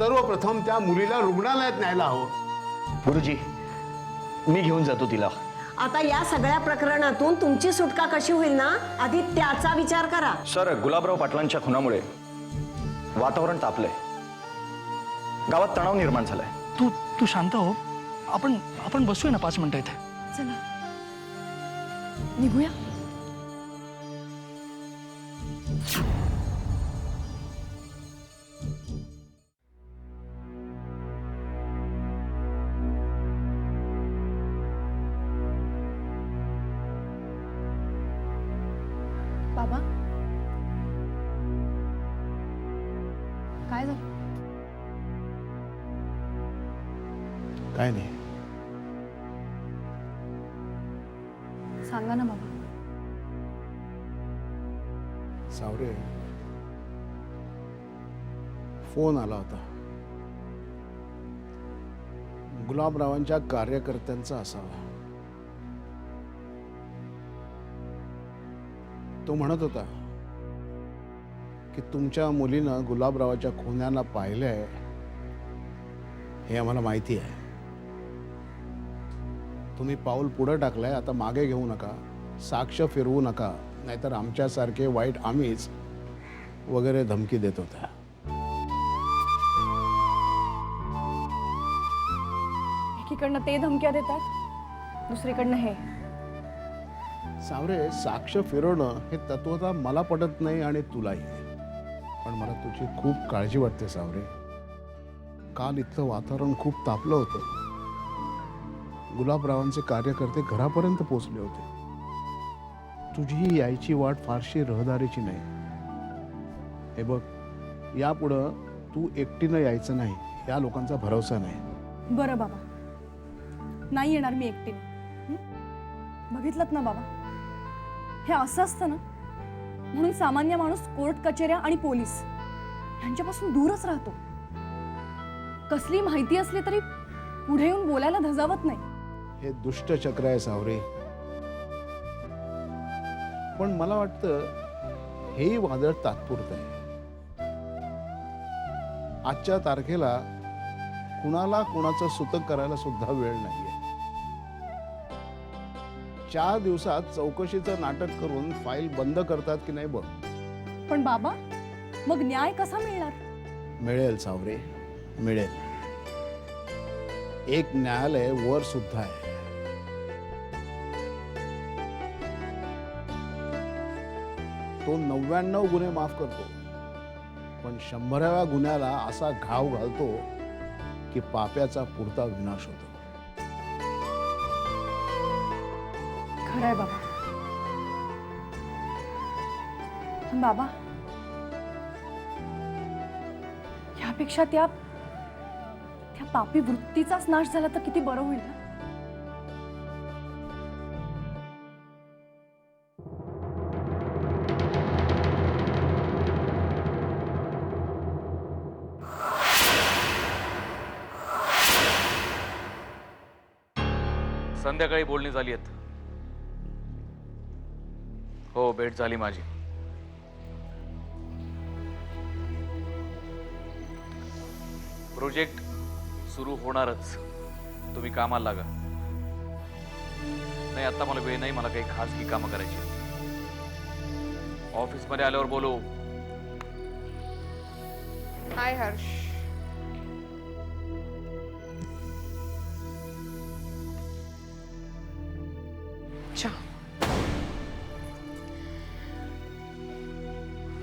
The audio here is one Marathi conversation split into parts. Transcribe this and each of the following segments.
सर्वप्रथम त्या मुलीला रुग्णालयात न्यायला हवं. गुरुजी, मी घेऊन जातो तिला. आता या सगळ्या प्रकरणातून तुमची सुटका कशी होईल ना, आधी त्याचा विचार करा. सर, गुलाबराव पाटलांच्या खुनामुळे वातावरण तापलंय. गावात तणाव निर्माण झालाय. तू शांत हो. आपण बसूया ना 5 मिनिटं इथे. चला निघूया. बाबा काय झालं? काय नाही. सांगा ना बाबा. सावरे, फोन आला होता. गुलाबरावांच्या कार्यकर्त्यांचा असावा. तो म्हणत होता की तुमच्या मुलीनं गुलाबरावाच्या खुन्याला पाहिलंय हे आम्हाला माहिती आहे. तुम्ही पाऊल पुढे टाकलंय, आता मागे घेऊ नका, साक्ष फिरवू नका, नाहीतर आमच्यासारखे वाईट आम्हीच वगैरे धमकी देत होता. एकीकडनं ते धमक्या देतात, दुसरीकडनं हे. सावरे, साक्ष फिरवणं हे तत्वता मला पटत नाही आणि तुलाही. पण मला तुझी खूप काळजी वाटते सावरे. काल इथलं वातावरण खूप तापलं होतं. गुलाबरावांचे कार्यकर्ते घरापर्यंत पोहोचले होते. तुझी यायची वाट फारशी रहदारीची नाही. हे बघ, यापुढं तू एकटीनं यायचं नाही, या लोकांचा भरोसा नाही. बरं बाबा, नाही येणार मी एकटीने. बघितलंत ना बाबा, हे असं असतं ना म्हणून सामान्य माणूस कोर्ट कचेऱ्या आणि पोलीस यांच्यापासून दूरच राहतो. कसली माहिती असली तरी पुढे येऊन बोलायला धजावत नाही. हे दुष्ट चक्र आहे सावरे. पण मला वाटतं हेही वादळ तात्पुरतं आहे. आजच्या तारखेला कुणाला कुणाचं सुतक करायला सुद्धा वेळ नाहीये. 4 दिवसात चौकशीचं नाटक करून फाईल बंद करतात की नाही बघ. पण बाबा, मग न्याय कसा मिळणार? मिळेल सावरे, मिळेल. एक न्यायालय वर सुद्धा आहे. तो 99 गुन्हे माफ करतो, पण 100व्या गुन्ह्याला असा घाव घालतो की पाप्याचा पुरता विनाश होतो. खरंय बाबा. पण बाबा, यापेक्षा त्या पापी वृत्तीचाच नाश झाला तर किती बरं होईल ना. संध्याकाळी बोलणी झाली आहेत. हो, भेट झाली माझी. प्रोजेक्ट सुरू होणारच. तुम्ही कामाला लागा. नाही, आता मला वेळ नाही. मला काही खासगी कामं करायची. ऑफिसमध्ये आल्यावर बोलू. हाय हर्ष.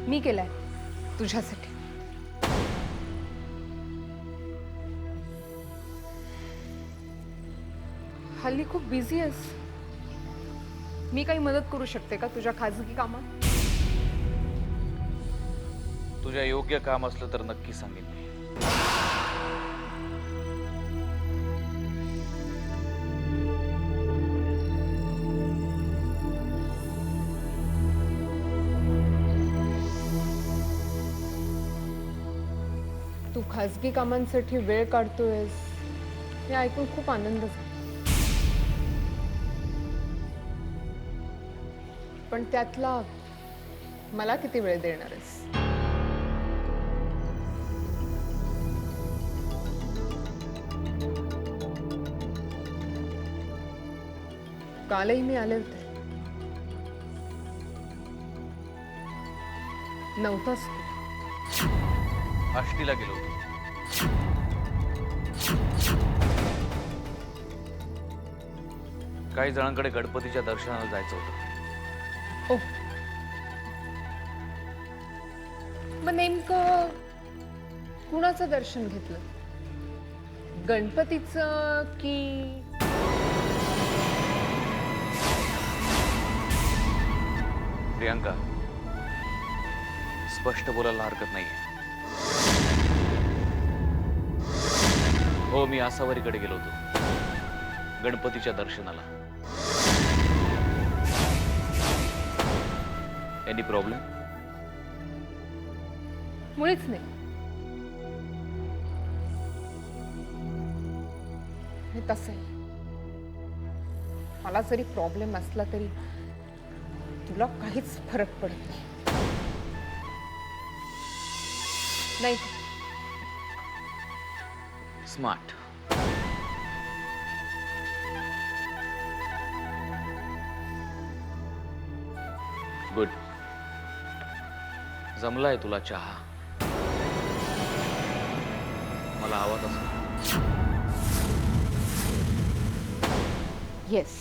मी केलाय तुझ्यासाठी. हल्ली खूप बिझी आहेस. मी काही मदत करू शकते का तुझ्या खाजगी कामात? तुझ्या योग्य काम असलं तर नक्की सांगेन मी. तू खाजगी कामांसाठी वेळ काढतोयस हे ऐकून खूप आनंद झाला. पण त्यातला मला किती वेळ देणार आहेस? कालही मी आले होते. नव्हताच तू. आष्टीला गेलो होतो. काही जणांकडे गणपतीच्या दर्शनाला जायचं होतं. ओ, मग नेमकं कुणाचं दर्शन घेतलं? गणपतीचं की प्रियांका, स्पष्ट बोलायला हरकत नाहीये. हो, मी आसावरीकडे गेलो होतो गणपतीच्या दर्शनाला. Any problem? मुळीच नाही. हे तसंही मला जरी प्रॉब्लेम असला तरी तुला काहीच फरक पडत नाही. स्मार्ट. गुड. जमलाय तुला चहा. मला हवा तसा. Yes,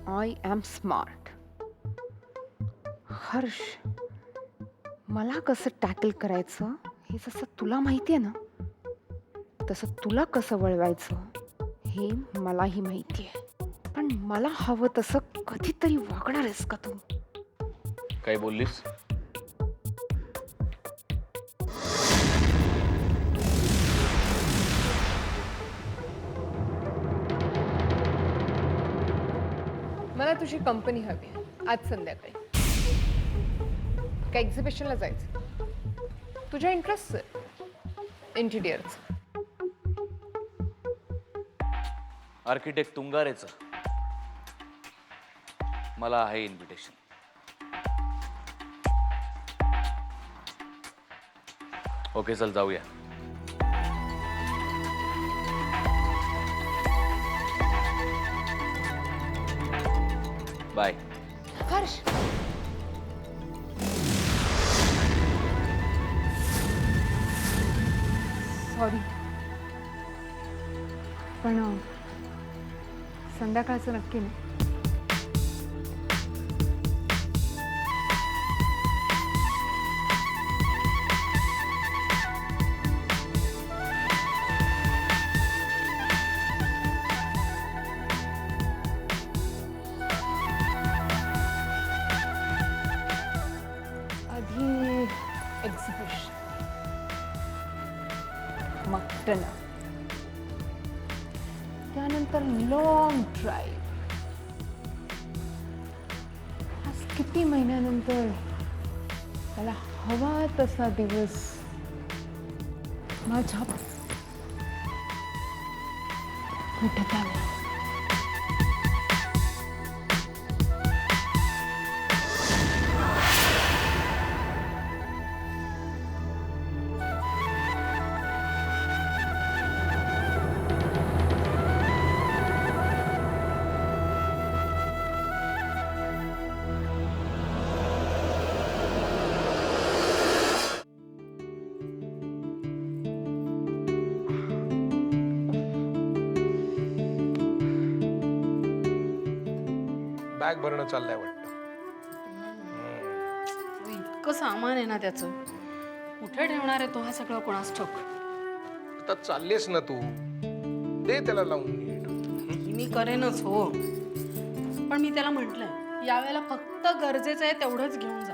I am smart. Harsh, मला कसं टॅकल करायचं हे जसं तुला माहिती आहे ना, तसं तुला कसं वळवायचं हे मलाही माहिती आहे. पण मला हवं तसं कधीतरी वागणार आहेस का तू? काय बोललीस? मला तुझी कंपनी हवी आहे आज संध्याकाळी. का एक्झिबिशनला जायचं? तुझ्या इंटरेस्ट इंटिरियरचं. आर्किटेक्ट तुंगारेचं मला आहे इन्व्हिटेशन. ओके, चल जाऊया. बाय. हर्ष, सॉरी, पण संध्याकाळचं नक्की नाही. आधी एक्झिबिशन, मग डिनर, त्यानंतर लॉंग ड्राईव्ह. आज किती महिन्यानंतर मला हवा तसा दिवस माझ्या भेटत आला. बॅग भरणं चाललंय वाटतं. इतकं सामान आहे ना त्याचं, कुठे ठेवणार आहे तो हा सगळं कोणास ठाऊक. आता चाललीस ना तू, दे त्याला लावून नीट. मी करेनच हो, पण मी त्याला म्हटलंय यावेळेला फक्त गरजेचं आहे तेवढंच घेऊन जा.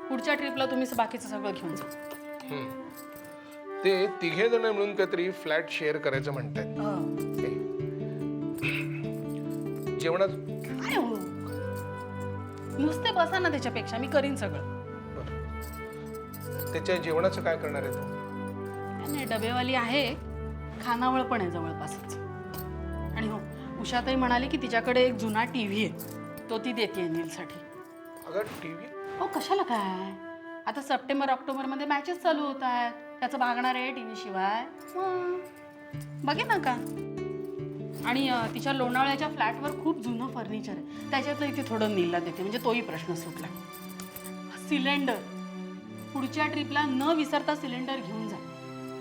पुढच्या ट्रिपला तुम्ही बाकीचं सगळं घेऊन जा. ते तिघे जण मिळून काहीतरी फ्लॅट शेअर करायचं म्हणतायत. जेवणात काय हो, नुसते बसा ना त्याच्यापेक्षा, मी करीन सगळं. त्याच्या जेवणाचं काय करणार आहे तू? नाही, डबेवाली आहे, खानावळ पण आहे जवळपासच. आणि हो, उषाताई म्हणाली की तिच्याकडे एक जुना टीव्ही आहे, तो ती देते नीलसाठी. अगं टीव्ही? हो, कशाला काय, आता सप्टेंबर ऑक्टोबरमध्ये मॅचेस चालू होत आहेत, त्याचं भागणार आहे टीव्ही शिवाय. बघे ना का. आणि तिच्या लोणावळ्याच्या फ्लॅटवर खूप जुनं फर्निचर आहे, त्याच्यातलं ती थोडं नीलला देते, म्हणजे तोही प्रश्न सुटला. सिलेंडर, पुढच्या ट्रिपला न विसरता सिलेंडर घेऊन जा.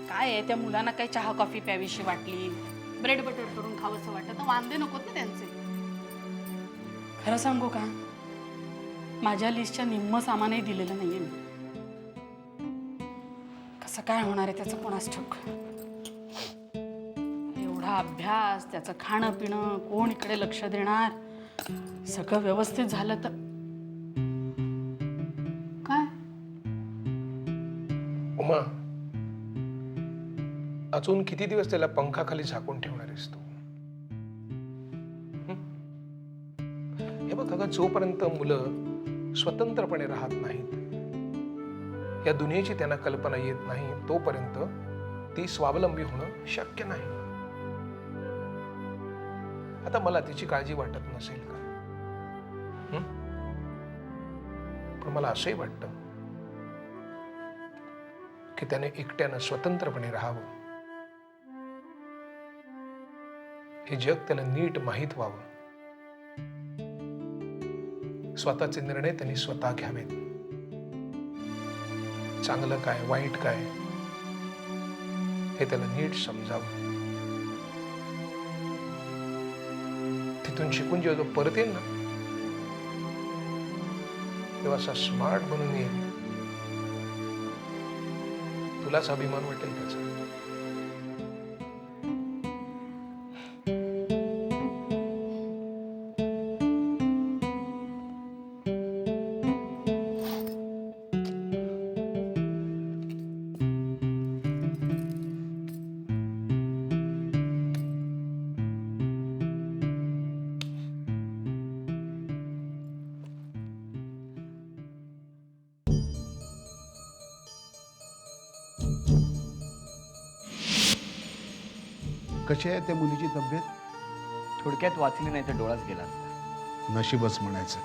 काय आहे, त्या मुलांना काही चहा कॉफी प्यावीशी वाटली, ब्रेड बटर करून खावंसं वाटतं तर वांदे नकोत ना त्यांचे. खरं सांगू का, माझ्या लिस्टच्या निम्म सामानही दिलेलं नाहीये मी. कसं काय होणार आहे त्याचं कोणास ठाऊक. एवढा अभ्यास, त्याचं खाणं पिणं, कोण इकडे लक्ष देणार. सगळं व्यवस्थित झालं तर काय. उमा, अजून किती दिवस त्याला पंखाखाली झाकून ठेवणार आहेस तू? हे बघ अगं, जोपर्यंत मुलं स्वतंत्रपणे राहत नाहीत, या दुनियेची त्यांना कल्पना येत नाही, तोपर्यंत ती स्वावलंबी होणं शक्य नाही. आता मला तिची काळजी वाटत नसेल का? पण मला असंही वाटतं की त्याने एकट्यानं स्वतंत्रपणे राहावं. हे जग त्याला नीट माहीत व्हावं. स्वतःचे निर्णय त्यांनी स्वतः घ्यावेत. चांगलं काय, वाईट काय, हे त्याला नीट समजावं. तिथून शिकून जेव्हा तो परत येईल ना, तेव्हा असा स्मार्ट बनून येईल, तुलाच अभिमान वाटेल त्याचा. कशी आहे त्या मुलीची तब्येत? थोडक्यात वाचली नाही तर डोळाच गेला असता. नशीबच म्हणायचं,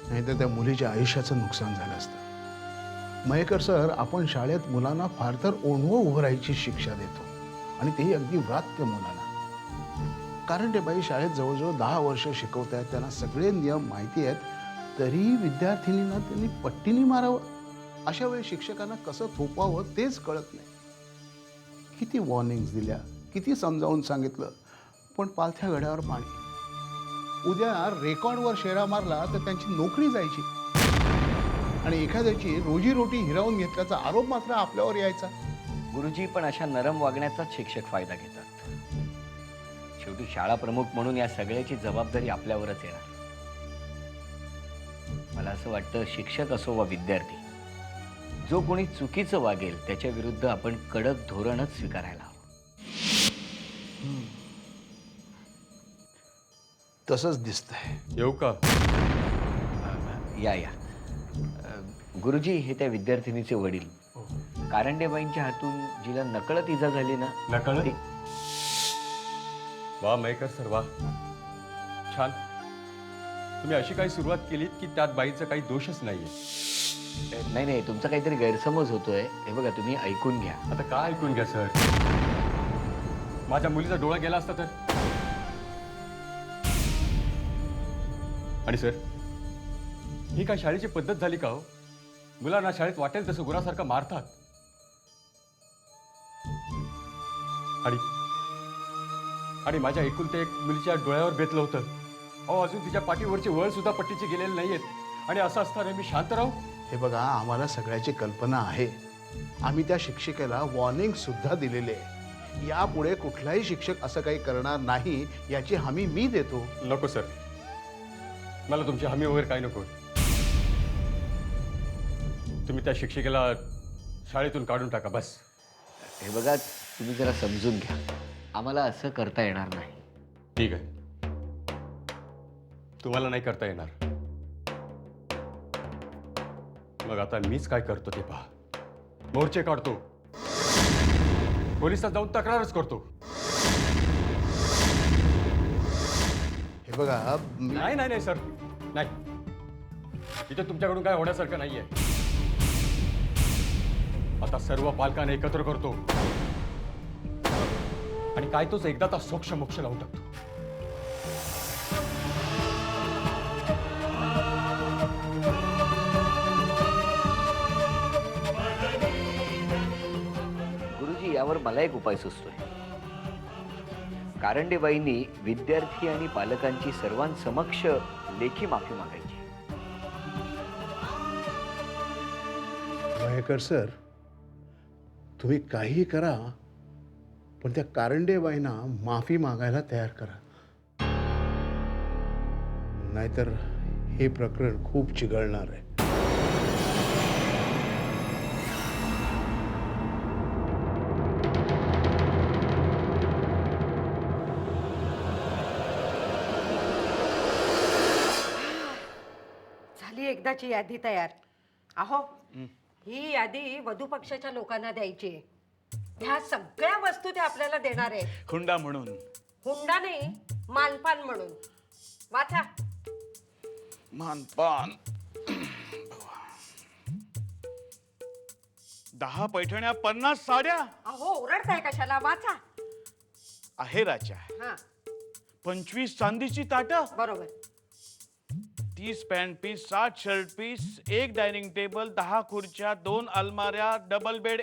नाहीतर त्या मुलीच्या आयुष्याचं नुकसान झालं असतं. मयेकर सर, आपण शाळेत मुलांना फार तर ओणवं उभं राहायची शिक्षा देतो, आणि तेही अगदी व्रात्य मुलांना. कारण ते बाई शाळेत जवळजवळ 10 वर्ष शिकवत आहेत, त्यांना सगळे नियम माहिती आहेत, तरी विद्यार्थिनींना त्यांनी पट्टीने मारावं. अशा वेळी शिक्षकांना कसं थोपवावं तेच कळत नाही. किती वॉर्निंग्स दिल्या, किती समजावून सांगितलं, पण पालथ्या घड्यावर पाणी. उद्या रेकॉर्डवर शेरा मारला तर त्यांची नोकरी जायची, आणि एखाद्याची रोजीरोटी हिरावून घेतल्याचा आरोप मात्र आपल्यावर यायचा. गुरुजी, पण अशा नरम वागण्याचाच शिक्षक फायदा घेतात. शेवटी शाळा प्रमुख म्हणून या सगळ्याची जबाबदारी आपल्यावरच येणार. मला असं वाटतं, शिक्षक असो वा विद्यार्थी, जो कोणी चुकीचं वागेल त्याच्या विरुद्ध आपण कडक धोरणच स्वीकारायला हवं. तसंच दिसतंय. येऊ का? या या. गुरुजी, हे त्या विद्यार्थिनीचे वडील. कारंडेबाईंच्या हातून जिला नकळत इजा झाली ना. नकळत? ती- वा मयेकर सर, वा, छान. तुम्ही अशी काही सुरुवात केलीत की त्यात बाईचा काही दोषच नाहीये. नाही नाही, तुमचा काहीतरी गैरसमज होतोय. हे बघा, तुम्ही ऐकून घ्या. आता काय ऐकून घ्या सर? माझ्या मुलीचा डोळा गेला असता तर? आणि सर, ही काय शाळेची पद्धत झाली का हो? मुलांना शाळेत वाटेल तसं गुरासारखं मारतात. आणि माझ्या एकुलत्या एक मुलीच्या डोळ्यावर बेतलं होतं. अहो, अजून तिच्या पाठीवरचे वळ सुद्धा पट्टीचे गेलेले नाहीयेत, आणि असं असताना मी शांत राहू? हे बघा, आम्हाला सगळ्याची कल्पना आहे. आम्ही त्या शिक्षिकेला वॉर्निंग सुद्धा दिलेले आहे. यापुढे कुठलाही शिक्षक असं काही करणार नाही याची हमी मी देतो. नको सर, मला तुमची हमी वगैरे काही नको. तुम्ही त्या शिक्षिकेला शाळेतून काढून टाका बस. हे बघा, तुम्ही जरा समजून घ्या. आम्हाला असं करता येणार नाही. ठीक आहे, तुम्हाला नाही करता येणार. मग आता मीच काय करतो ते पहा. मोर्चे काढतो, पोलिसात जाऊन तक्रारच करतो. हे बघा, नाही नाही नाही सर, नाही. इथे तुमच्याकडून काय होण्यासारखं नाहीये. आता सर्व पालकांना एकत्र करतो आणि काय तोच एकदा सोक्ष मोक्ष लावून टाकतो. यावर मला एक उपाय सुचतोय. कारंडेबाईंनी विद्यार्थी आणि पालकांची सर्वांसमक्ष लेखी माफी मागायची. मयेकर सर, तुम्ही काहीही करा, पण त्या कारंडेबाईंना माफी मागायला तयार करा, नाहीतर हे प्रकरण खूप चिघळणार आहे. झाली एकदाची यादी तयार. अहो, ही यादी वधू पक्षाच्या लोकांना द्यायची. ह्या सगळ्या वस्तू ते आपल्याला देणार आहेत. हुंडा म्हणून. हुंडा नाही, मानपान म्हणून. वाचा. मानपान 10 पैठण्या, 50 साड्या, अहो, ओरडताय कशाला? वाचा. आहेराच्या हा, 25 चांदीची ताटं, बरोबर. 30 pant piece, 60 shirt piece, 1 dining table, 10 खुर्च्या, 2 अलमाऱ्या, डबल बेड,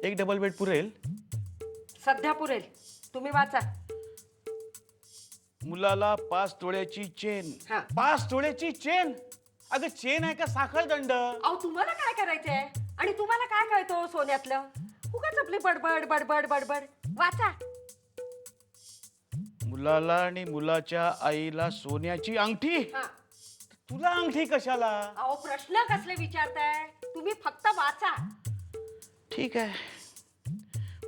एक डबल बेड पुरेल. सध्या पुरेल. तुम्ही वाचा. मुलाला 5 तोळ्याची चेन. हा. 5 तोळ्याची चेन? अगं चेन आहे का साखळदंड? अहो, तुम्हाला काय करायचंय? आणि तुम्हाला काय कळतो सोन्यातलं? उगाच आपली बडबड बडबड बडबड. वाचा. मुलाला आणि मुलाच्या आईला सोन्याची अंगठी. हा. तुला अंगठी कशाला? अहो, प्रश्न कसले विचारताय? तुम्ही फक्त वाचा. ठीक आहे.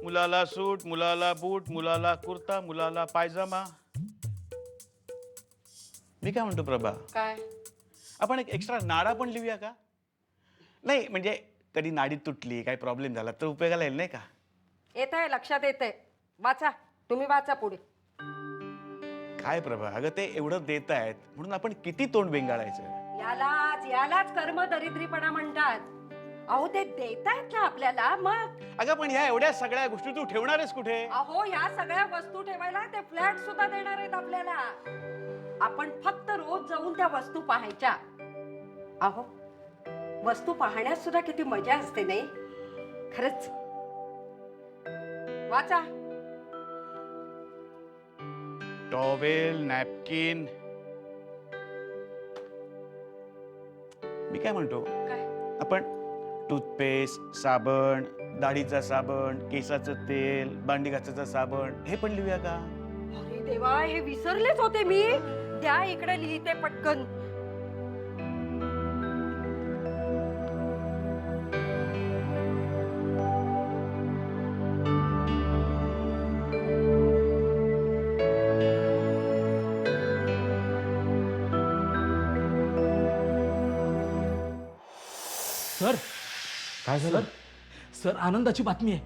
मुलाला सूट, मुलाला बूट, मुलाला कुर्ता, मुलाला पायजामा. मी काय म्हणतो प्रभा, काय? आपण एक एक्स्ट्रा नाडा पण लिहूया का? नाही म्हणजे कधी नाडी तुटली, काही प्रॉब्लेम झाला तर उपयोगाला येईल, नाही का? येत आहे, लक्षात येत आहे. वाचा. तुम्ही वाचा पुढे. काय प्रभा, अगं ते एवढं देत आहेत म्हणून आपण किती तोंड बेंगाळायचं? यालाच कर्म दरिद्रीपणा म्हणतात. अहो, ते देतायत ना आपल्याला, मग. अगं पण ह्या एवढ्या सगळ्या गोष्टी तू ठेवणारच कुठे? अहो, या सगळ्या वस्तू ठेवायला ते फ्लॅट सुद्धा देणार आहेत आपल्याला. आपण फक्त रोज जाऊन त्या वस्तू पाहायच्या. अहो, वस्तू पाहण्यात सुद्धा किती मजा असते, नाही? खरंच. वाचा. Towel, napkin. मी काय म्हणतो, काय? आपण टूथपेस्ट, साबण, दाढीचा साबण, केसाचं तेल, भांडी घासायचा साबण हे पण लिहूया का? अरे देवा, हे विसरलेच होते मी. त्या इकडे लिहिते पटकन. सर, काय झालं? सर आनंदाची बातमी आहे.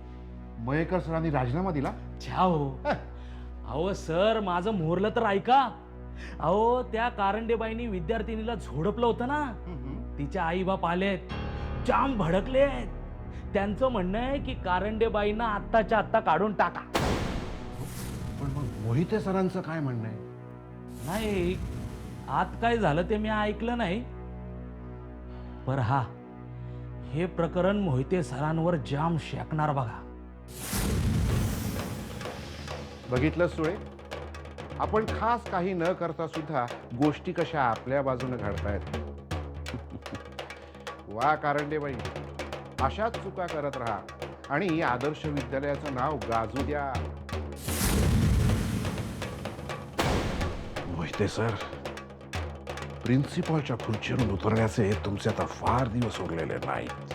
मयेकर सरांनी राजीनामा दिला? छाओ. अहो सर, माझं मोरलं तर ऐका. अहो, त्या कारंडेबाईंनी विद्यार्थिनीला झोडपलं होतं ना, तिच्या आई बाप आलेत, जाम भडकलेत. त्यांचं म्हणणं आहे की कारंडेबाईंना आत्ताच्या आत्ता काढून टाका. पण मग मोहिते सरांचं काय म्हणणं आहे? नाही, आत काय झालं ते मी ऐकलं नाही. पर हा, हे प्रकरण मोहिते सरांवर जाम शेकणार बघा. बघितलं सुळे, आपण खास काही न करता सुद्धा गोष्टी कशा आपल्या बाजूने घडतायत. वा कारंडेबाई, अशाच चुका करत राहा आणि आदर्श विद्यालयाचं नाव गाजू द्या. मोहिते सर, प्रिन्सिपॉलच्या खुर्चीवरून उतरण्याचे तुमचे आता फार दिवस उरलेले नाहीत.